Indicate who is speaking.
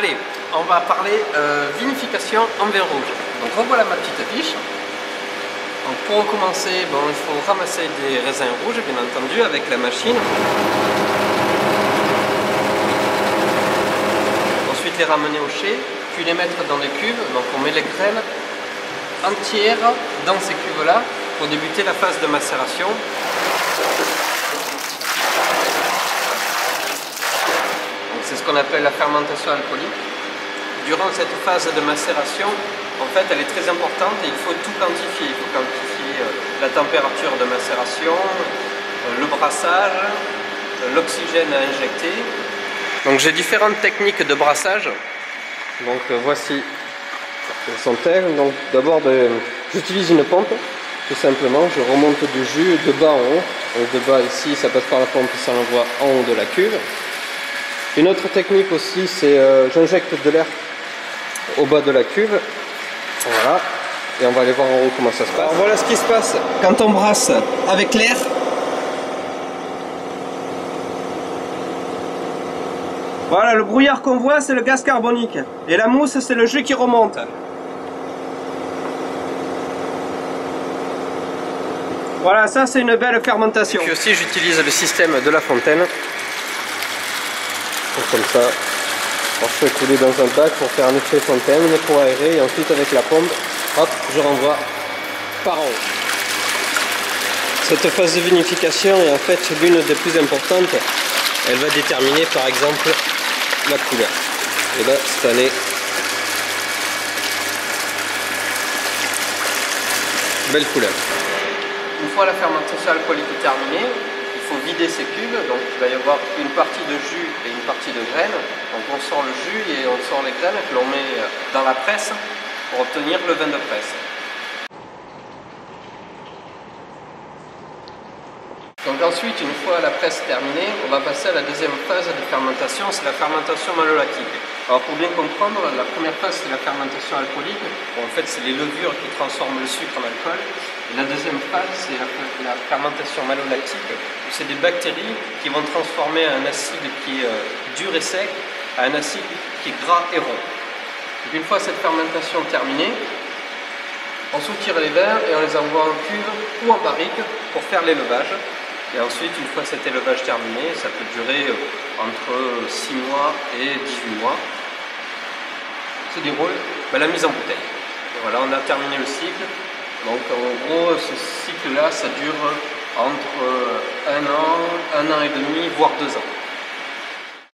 Speaker 1: Allez, on va parler vinification en vin rouge. Donc revoilà ma petite affiche. Donc pour commencer, bon, il faut ramasser des raisins rouges, bien entendu, avec la machine. Ensuite les ramener au chai, puis les mettre dans des cuves. Donc on met les graines entières dans ces cuves-là pour débuter la phase de macération. C'est ce qu'on appelle la fermentation alcoolique. Durant cette phase de macération, en fait, elle est très importante et il faut tout quantifier. Il faut quantifier la température de macération, le brassage, l'oxygène à injecter. Donc j'ai différentes techniques de brassage. Donc voici sont-elles. Donc d'abord, j'utilise une pompe. Tout simplement, je remonte du jus de bas en haut. Donc de bas ici, ça passe par la pompe, ça l'envoie en haut de la cuve. Une autre technique aussi, c'est j'injecte de l'air au bas de la cuve. Voilà. Et on va aller voir en haut comment ça se passe. Alors voilà ce qui se passe quand on brasse avec l'air. Voilà, le brouillard qu'on voit, c'est le gaz carbonique. Et la mousse, c'est le jus qui remonte. Voilà, ça c'est une belle fermentation. Et puis aussi, j'utilise le système de la fontaine. Comme ça, on fait couler dans un bac pour faire un effet fontaine, pour aérer, et ensuite avec la pompe, hop, je renvoie par en haut. Cette phase de vinification est en fait l'une des plus importantes. Elle va déterminer par exemple la couleur. Et là, cette année, belle couleur. Une fois la fermentation alcoolique terminée, il faut vider ces cubes, donc il va y avoir une partie de jus et une partie de graines. Donc on sort le jus et on sort les graines que l'on met dans la presse pour obtenir le vin de presse. Donc ensuite, une fois la presse terminée, on va passer à la deuxième phase de fermentation, c'est la fermentation malolactique. Alors pour bien comprendre, la première phase c'est la fermentation alcoolique. Bon, en fait c'est les levures qui transforment le sucre en alcool. Et la deuxième phase c'est la fermentation malolactique. C'est des bactéries qui vont transformer un acide qui est dur et sec à un acide qui est gras et rond. Donc une fois cette fermentation terminée, on soutire les vins et on les envoie en cuve ou en barrique pour faire l'élevage. Et ensuite, une fois cet élevage terminé, ça peut durer entre 6 mois et 18 mois, se déroule la mise en bouteille. Et voilà, on a terminé le cycle. Donc en gros, ce cycle-là, ça dure entre 1 an et demi, voire 2 ans.